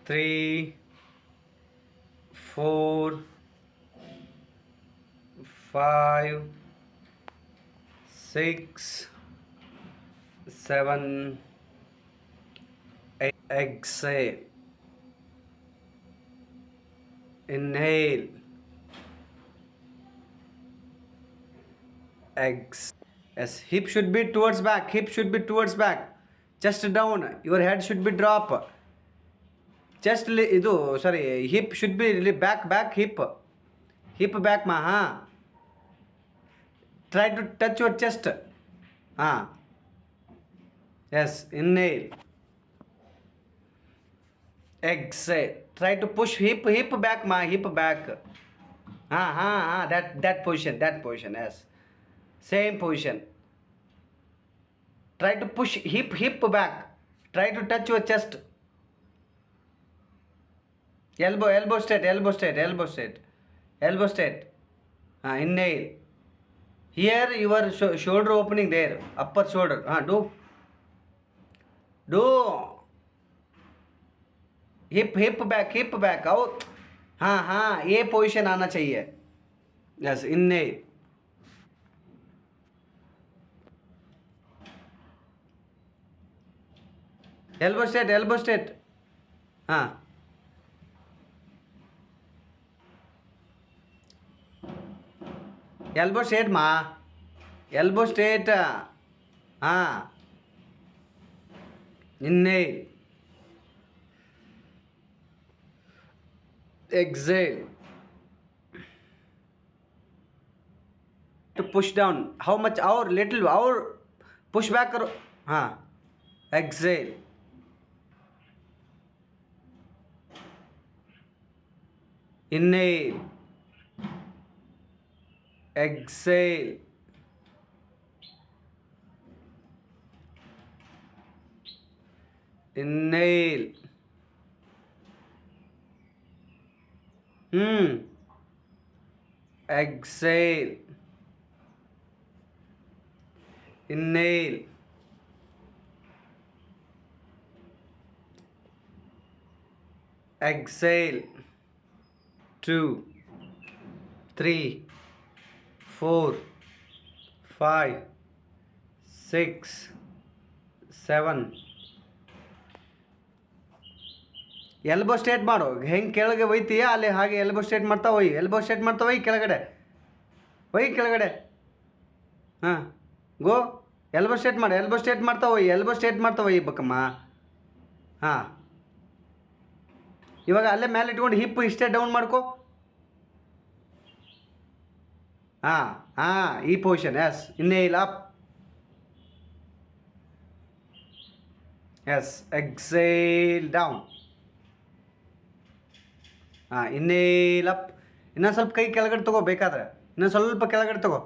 3, 4, 5, 6, 7, 8. Exhale. Inhale. Exhale. Yes, hip should be towards back. Hip should be towards back. Chest down. Your head should be drop. Chest sorry. Hip should be back. Hip back ma. Try to touch your chest. Yes. Inhale. Exhale. Try to push hip back ma. Hip back. That position. Yes. Same position. Try to push hip back. Try to touch your chest. Elbow straight. Inhale. Here your shoulder opening there. Upper shoulder. Do. Hip back. Out. ये position आना चाहिए. Yes. Inhale. Elbow straight. Elbow straight ma. Elbow straight. Inhale. Exhale. To push down. How much? Our push back करो. Exhale. Inhale. Exhale. Inhale. Exhale. Inhale. Exhale. 2, 3, 4, 5, 6, 7. Elbow straight ಮಾಡು. ಹೆಂಗೆ ಕೆಳಗೆ ಒಯ್ತೀಯ ಅಲ್ಲಿ ಹಾಗೆ elbow straight ಮಾಡ್ತಾ ಹೋಯ್ ಕೆಳಗಡೆ. ಗೋ. ಎಲ್ಬೋ ಸ್ಟ್ರೇಟ್ ಮಾಡ್ತಾ ಹೋಯ್ ಬಕ್ಕಮ್ಮ. ಇವಾಗ ಅಲ್ಲೇ ಮೇಲೆ ಇಟ್ಕೊಂಡು ಹಿಪ್ ಇಷ್ಟೇ ಡೌನ್ ಮಾಡ್ಕೊ. ಈ position. Yes. Inhale up. Yes. Exhale down. Inhale up. ಇನ್ನೊಂದು ಸ್ವಲ್ಪ ಕೈ ಕೆಳಗಡೆ ತಗೋ ಬೇಕಾದ್ರೆ. ಇನ್ನೊಂದು ಸ್ವಲ್ಪ ಕೆಳಗಡೆ ತಗೋ.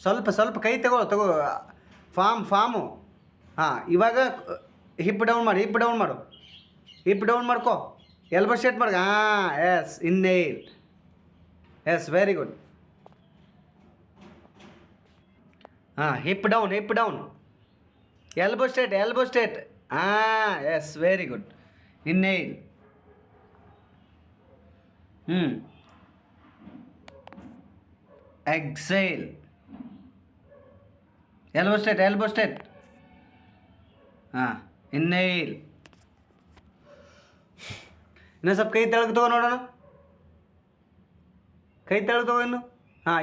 ಸ್ವಲ್ಪ ಕೈ ತಗೋ. ಫಾರ್ಮು. ಇವಾಗ ಹಿಪ್ ಡೌನ್ ಮಾಡು. ಹಿಪ್ ಡೌನ್ ಮಾಡ್ಕೊ. ಎಲ್ಬೋ ಸ್ಟ್ರೇಟ್ ಮಾಡು. Yes. Inhale. Yes. Very good. Hip down. Elbow straight. Yes. Very good. Inhale. Exhale. Elbow straight. Inhale. ಇನ್ನು ಸ್ವಲ್ಪ ಕೈ ತೆಳಗೆ ತಗೋ ನೋಡೋಣ. ಇನ್ನು.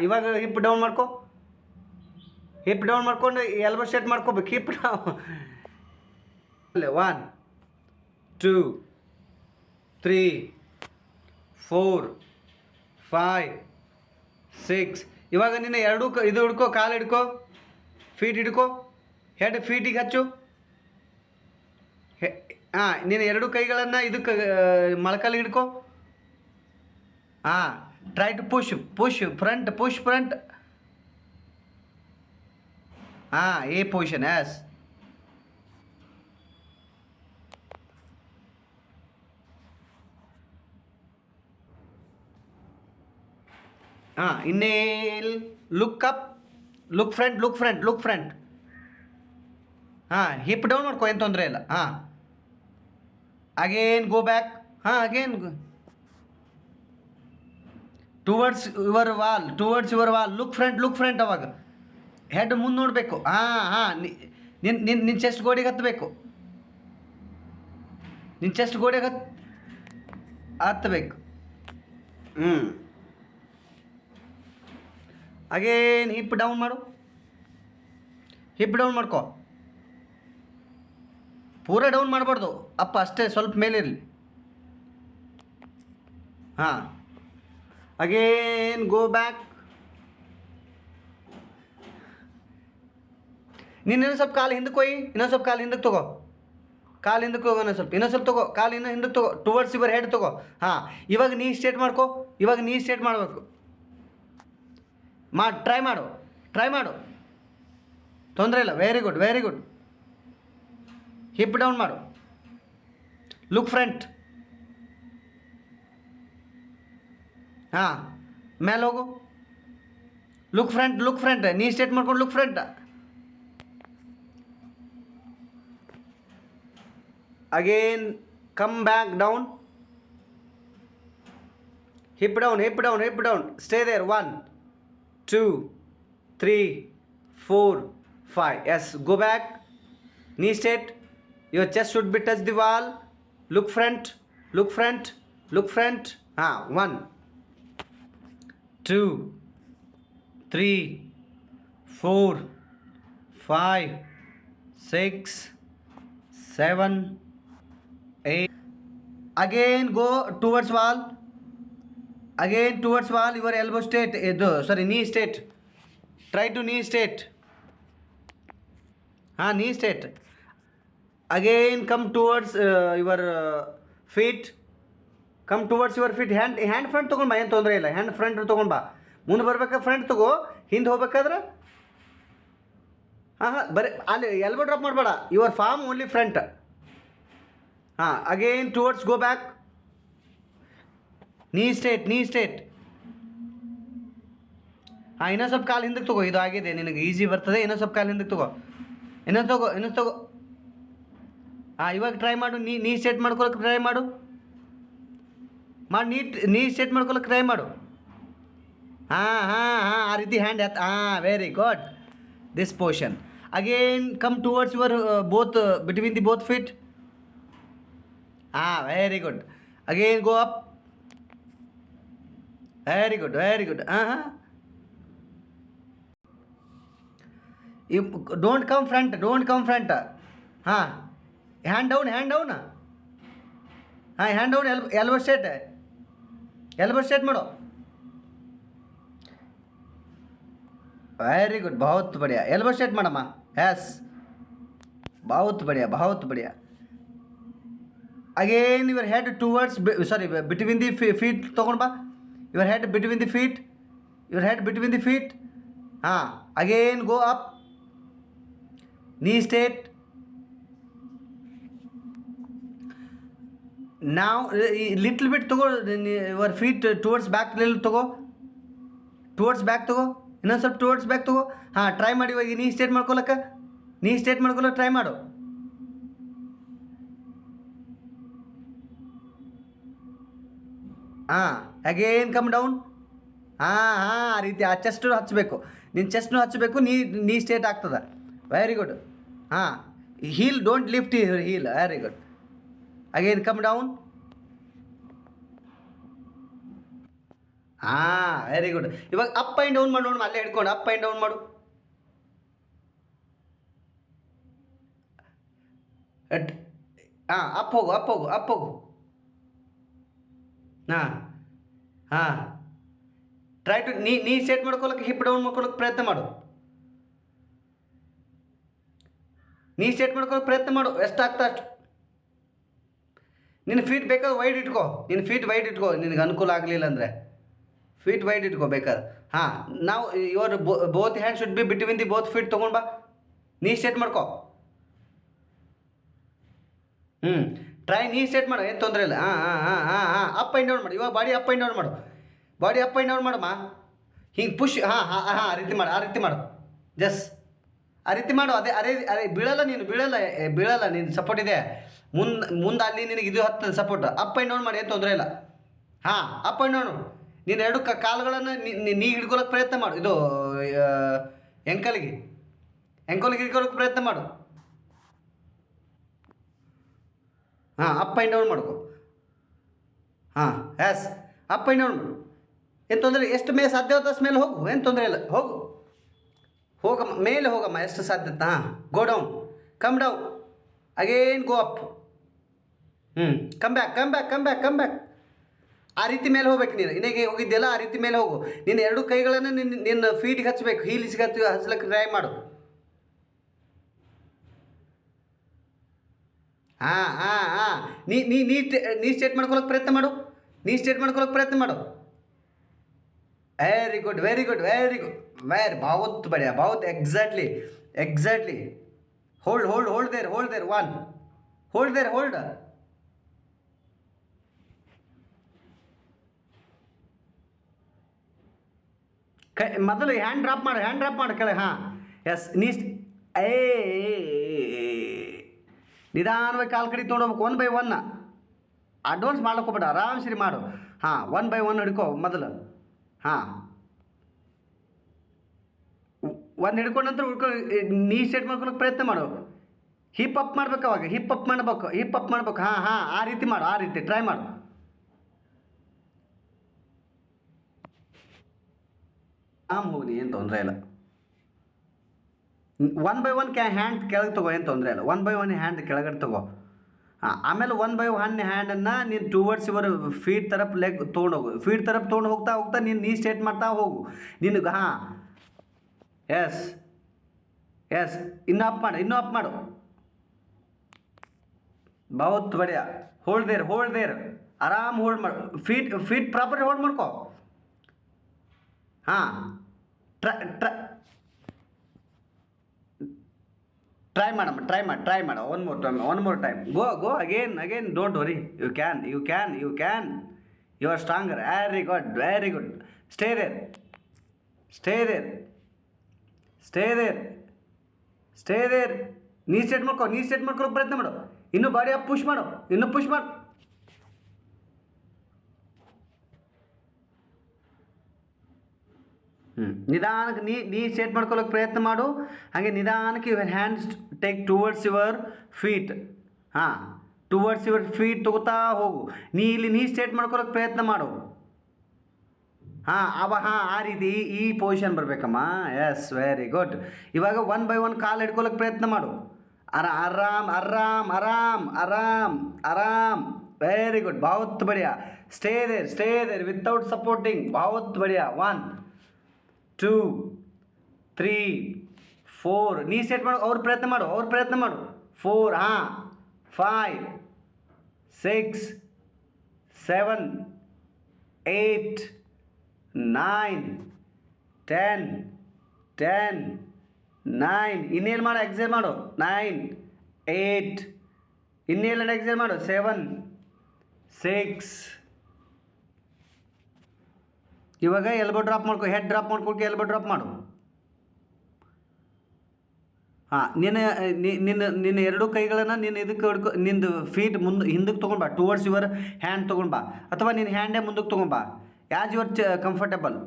ಇವಾಗ ಹಿಪ್ ಡೌನ್ ಮಾಡ್ಕೊ. ಹಿಪ್ ಡೌನ್ ಮಾಡ್ಕೊಂಡು ಎಲ್ಬೋ ಸ್ಟ್ರೇಟ್ ಮಾಡ್ಕೋಬೇಕು. Hip down. 1, 2, 3, 4, 5, 6. ಇವಾಗ ನಿನ್ನ ಎರಡು ಇದು ಹಿಡ್ಕೊ. ಕಾಲು ಹಿಡ್ಕೊ. ಫೀಟ್ ಹಿಡ್ಕೊ. ಹೆಡ್ ಫೀಟಿಗೆ ಹಚ್ಚು. ನೀನು ಎರಡು ಕೈಗಳನ್ನು ಇದಕ್ಕೆ ಮೊಳಕಾಲಿಗೆ ಹಿಡ್ಕೊ. Try to push front. A position. Yes. Inhale. Look up. Look front. Hip down ಮಾಡ್ಕೊ. ಏನು ತೊಂದರೆ ಇಲ್ಲ. Again go back. ಹಾಂ again towards your wall look front ಅವಾಗ ಹೆಡ್ ಮುಂದೆ ನೋಡಬೇಕು. ಹಾಂ ಹಾಂ ನಿನ್ನ ಚೆಸ್ಟ್ ಗೋಡೆಗೆ ಹತ್ತಬೇಕು. ನಿನ್ನ ಚೆಸ್ಟ್ ಗೋಡೆಗೆ ಹತ್ತಬೇಕು. ಅಗೇನ್ ಹಿಪ್ ಡೌನ್ ಮಾಡು. ಹಿಪ್ ಡೌನ್ ಮಾಡ್ಕೊ. ಪೂರ ಡೌನ್ ಮಾಡಬಾರ್ದು, ಅಪ್ಪ ಅಷ್ಟೇ, ಸ್ವಲ್ಪ ಮೇಲೆ ಇರಲಿ. ಹಾಂ ಅಗೇನ್ ಗೋ ಬ್ಯಾಕ್. ನೀನು ಇನ್ನೊಂದು ಸ್ವಲ್ಪ ಕಾಲು ಹಿಂದಕ್ಕೆ ಹೋಗಿ, ಇನ್ನೊಂದು ಸ್ವಲ್ಪ ಕಾಲು ಹಿಂದಕ್ಕೆ ತಗೋ. ಕಾಲು ಹಿಂದಕ್ಕೆ ಹೋಗೋ, ಇನ್ನೊಂದು ಸ್ವಲ್ಪ ತಗೋ. ಕಾಲು ಇನ್ನೂ ಹಿಂದಕ್ಕೆ ತಗೋ. ಟುವರ್ಡ್ಸ್ ಯುವರ್ ಹೆಡ್ ತಗೋ. ಹಾಂ ಇವಾಗ ನೀ ಸ್ಟ್ರೇಟ್ ಮಾಡ್ಕೊ. ಇವಾಗ ನೀ ಸ್ಟ್ರೇಟ್ ಮಾಡಬೇಕು. ಟ್ರೈ ಮಾಡು. ತೊಂದರೆ ಇಲ್ಲ. Very good. ಹಿಪ್ ಡೌನ್ ಮಾಡು. Look front. ಹಾಂ ಮೇಲೆ ಹೋಗು. Look front. ನೀ ಸ್ಟ್ರೇಟ್ ಮಾಡ್ಕೊಂಡು look front. Again come back down. Hip down. Stay there. 1 2 3 4 5. Yes, go back. Knee straight. Your chest should be touch the wall. Look front. 1 2 3 4 5 6 7 8. Again go towards wall. Your elbow straight. Knee straight. Try to knee straight. Knee straight. Again come towards your feet. Hand front ತಗೊಂಡು ಬಾ, ಏನು ತೊಂದರೆ ಇಲ್ಲ. Hand front ತೊಗೊಂಡು ಬಾ. ಮುಂದೆ ಬರ್ಬೇಕಾದ್ರೆ front ತಗೋ, ಹಿಂದೆ ಹೋಗ್ಬೇಕಾದ್ರೆ ಬರೀ ಅಲ್ಲಿ ಎಲ್ಬೋ ಡ್ರಾಪ್ ಮಾಡಬೇಡ. Your form only front. Again towards go back. Knee straight. ಇನ್ನೊಂದು ಸ್ವಲ್ಪ ಕಾಲು ಹಿಂದಕ್ಕೆ ತಗೋ. ಇದು ಆಗಿದೆ, ನಿನಗೆ ಈಸಿ ಬರ್ತದೆ. ಇನ್ನೊಂದು ಸ್ವಲ್ಪ ಕಾಲು ಹಿಂದಕ್ಕೆ ತಗೋ. ಇನ್ನೊಂದು ತಗೋ. ಇವಾಗ ಟ್ರೈ ಮಾಡು. ನೀ ಸ್ಟ್ರೇಟ್ ಮಾಡ್ಕೊಳಕ್ಕೆ ಟ್ರೈ ಮಾಡು. ನೀ ಸ್ಟ್ರೇಟ್ ಮಾಡ್ಕೊಳಕ್ಕೆ ಟ್ರೈ ಮಾಡು. ಆ ರೀತಿ hand very good. This portion. Again come towards your between the both feet. Very good. Again go up. Very good. Don't come front. Hand down. Hand down. Elbow straight ಮಾಡು. Very good. बहुत बढ़िया. Elbow straight ಮಾಡಮ್ಮ. S, बहुत बढ़िया. Again your head towards between the feet ತಗೊಂಡು ಬಾ. your head between the feet. Again go up. Knee straight. Now little bit ತಗೋ. your feet towards back ತಗೋ. ಇನ್ನೊಂದು ಸ್ವಲ್ಪ ಟುವರ್ಡ್ಸ್ ಬ್ಯಾಕ್ ತಗೋ. ಟ್ರೈ ಮಾಡಿ. ಇವಾಗ ನೀ ಸ್ಟ್ರೇಟ್ ಮಾಡ್ಕೊಳಕ್ಕೆ ಟ್ರೈ ಮಾಡು. Again come down. ಆ ರೀತಿ ಆ ಚೆಸ್ಟು ಹಚ್ಚಬೇಕು. ನಿನ್ನ ಚೆಸ್ಟ್ನು ಹಚ್ಚಬೇಕು. ನೀ ಸ್ಟ್ರೇಟ್ ಆಗ್ತದೆ. Very good. Heel don't lift heel. Very good. Again come down. Very good. ಇವಾಗ ಅಪ್ ಆ್ಯಂಡ್ ಡೌನ್ ಮಾಡಿ ನೋಡು. ಅಲ್ಲೇ ಹಿಡ್ಕೊಂಡು ಅಪ್ ಆ್ಯಂಡ್ ಡೌನ್ ಮಾಡು. ಅಪ್ ಹೋಗು. ಟ್ರೈ ಟು ನೀ ಸೆಟ್ ಮಾಡ್ಕೊಳಕ್ಕೆ ಹಿಪ್ ಡೌನ್ ಮಾಡ್ಕೊಳಕ್ಕೆ ಪ್ರಯತ್ನ ಮಾಡು. ಎಷ್ಟಾಗ್ತಾ ಅಷ್ಟು. ನಿನ್ನ ಫೀಟ್ ಬೇಕಾದ್ರೆ ವೈಡ್ ಇಟ್ಕೋ. ನಿನಗೆ ಅನುಕೂಲ ಆಗಲಿಲ್ಲ ಅಂದರೆ ಫೀಟ್ ವೈಡ್ ಇಟ್ಕೋ ಬೇಕಾದ್ರೆ. ನಾವು your both hand should be between the both feet ತೊಗೊಂಡು ಬಾ. ನೀ ಸ್ಟ್ರೇಟ್ ಮಾಡ್ಕೋ. ಟ್ರೈ ನೀ ಸ್ಟ್ರೇಟ್ ಮಾಡು, ಏನು ತೊಂದರೆ ಇಲ್ಲ. ಅಪ್ ಆ್ಯಂಡ್ ಡೌನ್ ಮಾಡು. ಇವಾಗ ಬಾಡಿ ಅಪ್ ಆ್ಯಂಡ್ ಡೌನ್ ಮಾಡಮ್ಮ. ಹಿಂಗೆ ಪುಷ್. ಆ ರೀತಿ ಮಾಡು. ಜಸ್ ಆ ರೀತಿ ಮಾಡು. ಅದೇ ಅರೆ ಅರೆ ಬೀಳಲ್ಲ, ನೀನು ಬೀಳಲ್ಲ, ಬೀಳಲ್ಲ, ನೀನು ಸಪೋರ್ಟ್ ಇದೆ. ಮುಂದೆ ಅಲ್ಲಿ ನಿನಗೆ ಇದು ಹತ್ತದ ಸಪೋರ್ಟ್. ಅಪ್ ಆ್ಯಂಡ್ ಡೌನ್ ಮಾಡಿ, ಏನು ತೊಂದರೆ ಇಲ್ಲ. ಹಾಂ, ಅಪ್ ಆ್ಯಂಡ್ ಡೌನು. ನೀನು ಎರಡು ಕಾಲುಗಳನ್ನು ನೀ ಹಿಡ್ಕೊಳಕ್ಕೆ ಪ್ರಯತ್ನ ಮಾಡು. ಇದು ಎಂಕಲ್ಗೆ ಹಿಡ್ಕೊಳಕ್ಕೆ ಪ್ರಯತ್ನ ಮಾಡು. ಹಾಂ, ಅಪ್ ಆ್ಯಂಡ್ ಡೌನ್ ಮಾಡ್ಕೊ. ಹಾಂ, ಎಸ್, ಅಪ್ ಆ್ಯಂಡ್ ಡೌನ್ ಮಾಡು. ಏನು ತೊಂದರೆ, ಎಷ್ಟು ಮೇಲೆ ಸಾಧ್ಯ ಅಷ್ಟು ಮೇಲೆ ಹೋಗು, ಏನು ತೊಂದರೆ ಇಲ್ಲ, ಹೋಗಮ್ಮ, ಮೇಲೆ ಹೋಗಮ್ಮ, ಎಷ್ಟು ಸಾಧ್ಯತೆ. ಹಾಂ, go down, come down, again go up. Come back. ಆ ರೀತಿ ಮೇಲೆ ಹೋಗ್ಬೇಕು ನೀನು. ಇನ್ನೇಗೆ ಹೋಗಿದ್ದೆಲ್ಲ ಆ ರೀತಿ ಮೇಲೆ ಹೋಗು. ನೀನು ಎರಡು ಕೈಗಳನ್ನು ನಿನ್ನ ಫೀಟಿಗೆ ಹಚ್ಚಬೇಕು, ಹೀಲ್ಸ್ಗೆ ಹಚ್ಚಲಿಕ್ಕೆ ಟ್ರೈ ಮಾಡು. ಹಾಂ, ನೀ ಸ್ಟೇಟ್ ಮಾಡ್ಕೊಳಕ್ಕೆ ಪ್ರಯತ್ನ ಮಾಡು. ವೆರಿ ಗುಡ್, बहुत बढ़िया, बहुत एग्जैक्टली. होल्ड देर, वन, होल्ड. ಮೊದಲು ಹ್ಯಾಂಡ್ ಡ್ರಾಪ್ ಮಾಡು ಕೆಳಗೆ. ಹಾಂ, ಎಸ್, ನಿಧಾನವಾಗಿ ಕಾಲು ಕಡೆ ತೊಗೊಂಡೋಗ್ಬೇಕು. 1 by 1 ಅಡ್ವಾನ್ಸ್ ಮಾಡ್ಲಿಕ್ಕೆ ಹೋಗ್ಬೇಡ, ಆರಾಮ್ಸರಿ ಮಾಡು. ಹಾಂ, 1 by 1 ಹಿಡ್ಕೊ ಮೊದಲು. ಹಾಂ, ಒಂದು ಹಿಡ್ಕೊಂಡ ನಂತರ ನೀ ಸ್ಟೇಟ್ ಮಾಡ್ಕೊಳಕ್ಕೆ ಪ್ರಯತ್ನ ಮಾಡು. ಹಿಪ್ ಅಪ್ ಮಾಡ್ಬೇಕು, ಅವಾಗ ಹಿಪ್ ಅಪ್ ಮಾಡಬೇಕು. ಹಾಂ, ಆ ರೀತಿ ಮಾಡು, ಆ ರೀತಿ ಟ್ರೈ ಮಾಡು. ಹೋಗಿ, ಏನು ತೊಂದರೆ ಇಲ್ಲ. 1 by 1 ಹ್ಯಾಂಡ್ ಕೆಳಗೆ ತಗೋ, ಏನು ತೊಂದರೆ ಇಲ್ಲ. 1 by 1 ಹ್ಯಾಂಡ್ ಕೆಳಗಡೆ ತಗೋ. ಹಾಂ, ಆಮೇಲೆ 1 by 1 ಹ್ಯಾಂಡನ್ನು ನೀನು ಟುವರ್ಡ್ಸ್ ಯುವರ್ ಫೀಟ್ ತರಫ್ ಲೆಗ್ ತೊಗೊಂಡೋಗು. ಫೀಟ್ ತರಫ್ ತೊಗೊಂಡು ಹೋಗ್ತಾ ನೀನು ಸ್ಟೇಟ್ ಮಾಡ್ತಾ ಹೋಗು ನಿನಗೆ. ಹಾಂ, ಎಸ್, ಇನ್ನೂ ಅಪ್ ಮಾಡು. बहुत बढ़िया. ಹೋಲ್ಡ್ ದೇರ್, ಆರಾಮ್ ಹೋಲ್ಡ್ ಮಾಡು. ಫೀಟ್ ಪ್ರಾಪರ್ಲಿ ಹೋಲ್ಡ್ ಮಾಡ್ಕೋ. ಹಾಂ, ಟ್ರೈ ಮಾಡು. One more time. Go again. Don't worry, you can. You are stronger. Very good. Stay there. Knee straight ಮಾಡ್ಕೊಳ್ಳೋಕೆ ಪ್ರಯತ್ನ ಮಾಡು. ಇನ್ನೂ ಬಾಡಿ ಅಪ್ ಪುಷ್ ಮಾಡು. ನಿಧಾನಕ್ಕೆ ನೀ ಸ್ಟೇಟ್ ಮಾಡ್ಕೊಳ್ಳೋಕೆ ಪ್ರಯತ್ನ ಮಾಡು. ಹಾಗೆ ನಿಧಾನಕ್ಕೆ your hands take towards your feet. ಹಾಂ, ಟುವರ್ಡ್ಸ್ ಯುವರ್ ಫೀಟ್ ತಗೋತಾ ಹೋಗು. ನೀ ಸ್ಟೇಟ್ ಮಾಡ್ಕೊಳ್ಳೋಕೆ ಪ್ರಯತ್ನ ಮಾಡು. ಹಾಂ, ಆ ರೀತಿ ಈ ಪೊಸಿಷನ್ ಬರಬೇಕಮ್ಮ. Yes, very good. ಇವಾಗ 1 by 1 ಕಾಲು ಹಿಡ್ಕೊಳ್ಳೋಕೆ ಪ್ರಯತ್ನ ಮಾಡು. ಆರಾಮ್. ವೆರಿ ಗುಡ್, बहुत बढ़िया. Stay there without supporting. बहुत बढ़िया. 1 2 3 4. ನೀ ಸ್ಟೇಟ್ ಮಾಡು, ಅವ್ರ ಪ್ರಯತ್ನ ಮಾಡು. 4. ಹಾಂ, 5 6 7 8 9 10 9. ಇನ್ನೇನು ಮಾಡು, ಎಕ್ಸೇಲ್ ಮಾಡು. 9 8. ಇನ್ನೇನು ಎಕ್ಸೇಲ್ ಮಾಡು. 7 6. ಇವಾಗ ಎಲ್ಬೋ ಡ್ರಾಪ್ ಮಾಡ್ಕೊ. ಹೆಡ್ ಡ್ರಾಪ್ ಮಾಡ್ಕೊಳಕ್ಕೆ ಎಲ್ಬೋ ಡ್ರಾಪ್ ಮಾಡು. ಹಾಂ, ನಿನ್ನ ಎರಡು ಕೈಗಳನ್ನು ನೀನು ಇದಕ್ಕೆ ಹಿಡ್ಕೊ. ನಿಂದು ಫೀಟ್ ಹಿಂದಕ್ಕೆ ತೊಗೊಂಡ್ಬಾ. ಟುವರ್ಡ್ಸ್ ಯುವರ್ ಹ್ಯಾಂಡ್ ತೊಗೊಂಡ್ಬಾ, ಅಥವಾ ನಿನ್ನ ಹ್ಯಾಂಡೇ ಮುಂದಕ್ಕೆ ತೊಗೊಂಡ್ಬಾ. As your comfortable.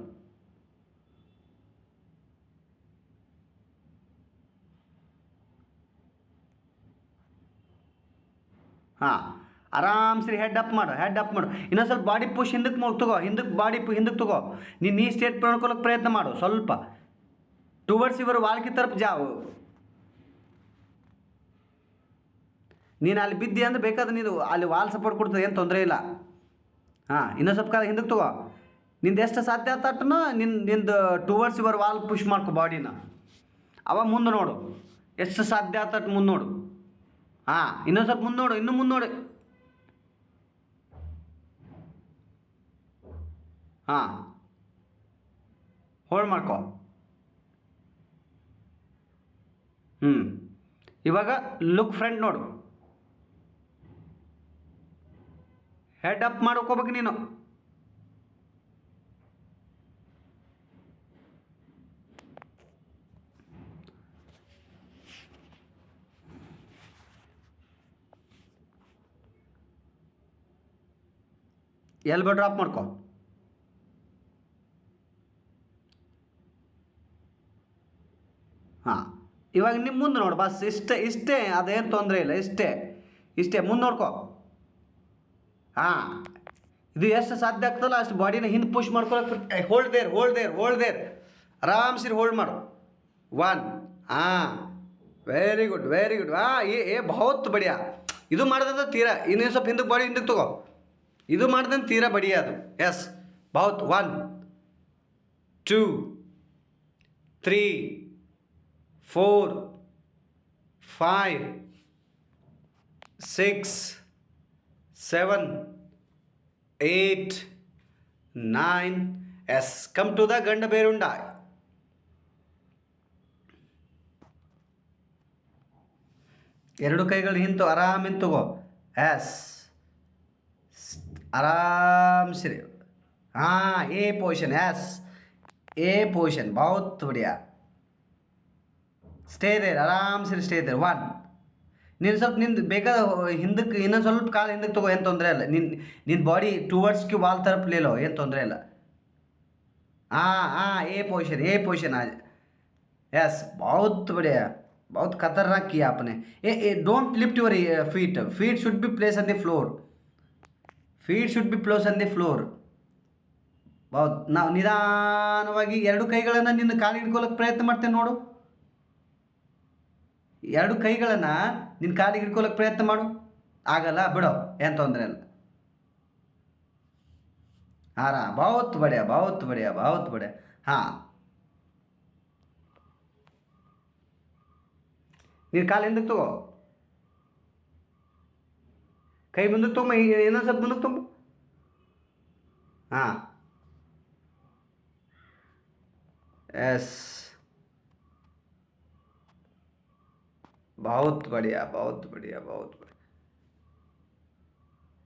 ಹಾಂ, ಆರಾಮ್ಸರಿ ಹೆಡ್ ಅಪ್ ಮಾಡು. ಇನ್ನೊಂದು ಸ್ವಲ್ಪ ಬಾಡಿ ಪುಷ್ ಹಿಂದಕ್ಕೆ ತಗೋ. ನೀ ಸ್ಟೇಟ್ ಮಾಡ್ಕೊಳ್ಳೋಕೆ ಪ್ರಯತ್ನ ಮಾಡು. ಸ್ವಲ್ಪ ಟುವರ್ಡ್ಸ್ ಯುವರ್ ವಾಲ್ ಕಿ ತರಫ್ ಜಾವು. ನೀನು ಅಲ್ಲಿ ಬಿದ್ದಿ ಅಂದರೆ ಬೇಕಾದ್ರೆ ನೀನು ಅಲ್ಲಿ ವಾಲ್ ಸಪೋರ್ಟ್ ಕೊಡ್ತದೆ, ಏನು ತೊಂದರೆ ಇಲ್ಲ. ಹಾಂ, ಇನ್ನೊಂದು ಸ್ವಲ್ಪ ಕಾಲ ಹಿಂದಕ್ಕೆ ತಗೋ. ನಿಂದು ಎಷ್ಟು ಸಾಧ್ಯ ಆತಟ್ಟನು ನಿಂದು ಟುವರ್ಡ್ಸ್ ಯುವರ್ ವಾಲ್ ಪುಷ್ ಮಾಡ್ಕೊ ಬಾಡಿನ. ಅವಾಗ ಮುಂದೆ ನೋಡು, ಎಷ್ಟು ಸಾಧ್ಯ ಆತಟ್ಟು ಮುಂದೆ ನೋಡು. ಹಾಂ, ಇನ್ನೊಂದು ಸ್ವಲ್ಪ ಮುಂದೆ ನೋಡು, ಇನ್ನೂ ಮುಂದೆ ನೋಡಿ. ಹಾಂ, ಹೋಲ್ಡ್ ಮಾಡ್ಕೊ. ಇವಾಗ ಲುಕ್ ಫ್ರಂಟ್ ನೋಡು. ಹೆಡ್ ಅಪ್ ಮಾಡ್ಕೋಬೇಕು ನೀನು. ಎಲ್ಬೋ ಡ್ರಾಪ್ ಮಾಡ್ಕೊ. ಹಾಂ, ಇವಾಗ ನಿಮ್ಮ ಮುಂದೆ ನೋಡು ಬಸ್, ಇಷ್ಟೇ ಇಷ್ಟೇ, ಅದೇನು ತೊಂದರೆ ಇಲ್ಲ, ಇಷ್ಟೇ ಇಷ್ಟೇ, ಮುಂದೆ ನೋಡ್ಕೊ. ಹಾಂ, ಇದು ಎಷ್ಟು ಸಾಧ್ಯ ಆಗ್ತದಲ್ಲ ಅಷ್ಟು ಬಾಡಿನ ಹಿಂದೆ ಪುಷ್ ಮಾಡ್ಕೊಳಕ್ಕೆ. Hold there, hold there, hold there, ಆರಾಮ್ಸಿರಿ ಹೋಲ್ಡ್ ಮಾಡು. ಒನ್. ಹಾಂ, ವೆರಿ ಗುಡ್, ವೆರಿ ಗುಡ್. ಹಾಂ, ಏ ಬಹುತ್ ಬಡಿಯಾ. ಇದು ಮಾಡ್ದಂತ ತೀರಾ ಇನ್ನೇನು ಸ್ವಲ್ಪ ಹಿಂದಕ್ಕೆ ಬಾಡಿ ಹಿಂದಕ್ಕೆ ತಗೋ. ಇದು ಮಾಡ್ದಂತ ತೀರಾ ಬಡಿಯಾ ಅದು. ಎಸ್, ಬಹುತ್. One, two, three, four, five, six, seven, eight, nine. Yes, come to the Gandaberunda. ಎರಡು ಕೈಗಳು ಹಿಂತು ಆರಾಮ್ ತಗೋ. ಎಸ್, ಆರಾಮ್ ಸಿರಿ. ಹಾಂ, A position. Yes, A position, ಬಹುತ್ ಬಡಿಯಾ. ಸ್ಟೇ ದೇರ್, ಆರಾಮ್ ಸಿರಿ, ಸ್ಟೇ ದೇರ್. ಒನ್. ನೀನು ಸ್ವಲ್ಪ ನಿಂದು ಬೇಕಾದ ಹಿಂದಕ್ಕೆ ಇನ್ನೊಂದು ಸ್ವಲ್ಪ ಕಾಲು ಹಿಂದಕ್ಕೆ ತಗೋ, ಏನು ತೊಂದರೆ ಇಲ್ಲ. ನಿನ್ನ ಬಾಡಿ ಟುವರ್ಡ್ಸ್ಗೆ ವಾಲ್ ತರಪ್ ಲೇಲೋ, ಏನು ತೊಂದರೆ ಇಲ್ಲ. ಹಾಂ ಹಾಂ, ए पोजीशन, ए पोजीशन आज. यस, बहुत बढ़िया, बहुत खतरनाक किया आपने. ए don't lift your feet, feet should be place on the floor, feet should be place on the floor. ನಾವು ನಿಧಾನವಾಗಿ ಎರಡು ಕೈಗಳನ್ನು ನಿನ್ನ ಕಾಲಿಗೆ ಹಿಡ್ಕೊಳ್ಳೋಕೆ ಪ್ರಯತ್ನ ಮಾಡ್ತೇನೆ ನೋಡು. ಎರಡು ಕೈಗಳನ್ನು ನಿನ್ನ ಕಾಲಿಗೆ ಹಿಡ್ಕೊಳ್ಳೋಕೆ ಪ್ರಯತ್ನ ಮಾಡು. ಆಗಲ್ಲ ಬಿಡೋ, ಏನು ತೊಂದರೆ ಇಲ್ಲ. ಆರಾಮ್, बहुत बढ़िया, बहुत बढ़िया, बहुत बढ़िया. ಹಾಂ, ನೀನು ಕಾಲು ಹಿಂದಕ್ಕೆ ತಗೋ, ಕೈ ಮುಂದಕ್ಕೆ ತೊಗೊಂಬ, ಇನ್ನೊಂದು ಸ್ವಲ್ಪ ಮುಂದಕ್ಕೆ ತೊಗೊಂಬ. ಹಾಂ, ಎಸ್, बहुत बढ़िया, बहुत बढ़िया, बहुत बढ़िया.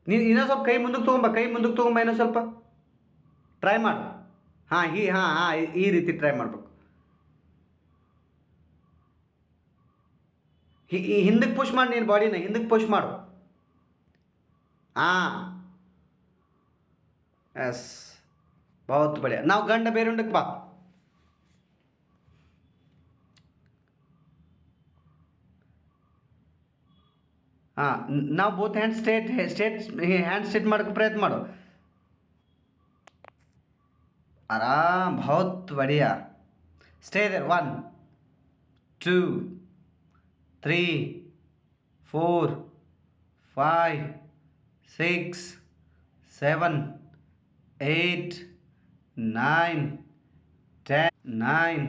ನೀನು ಇನ್ನೊಂದು ಸ್ವಲ್ಪ ಕೈ ಮುಂದಕ್ಕೆ ತೊಗೊಂಬ, ಕೈ ಮುಂದಕ್ಕೆ ತೊಗೊಂಬ, ಇನ್ನೊಂದು ಸ್ವಲ್ಪ ಟ್ರೈ ಮಾಡು. ಹಾಂ, ಹಾಂ ಹಾಂ, ಈ ರೀತಿ ಟ್ರೈ ಮಾಡಬೇಕು. ಹಿಂದಕ್ಕೆ ಪುಷ್ ಮಾಡಿ, ನೀನು ಬಾಡಿನ ಹಿಂದಕ್ಕೆ ಪುಷ್ ಮಾಡು. ಹಾಂ, ಎಸ್, बहुत बढ़िया. ನಾವು ಗಂಡ ಬೇರುಂಡಕ್ಕೆ ಬಾ. ಹಾಂ, ನಾವು both hand straight hand straight ಮಾಡೋಕ್ಕೆ ಪ್ರಯತ್ನ ಮಾಡು. ಆರಾಮ್, बहुत बढ़िया. Stay there. One, two, three, four, five, six, seven, eight, nine, 10, 9,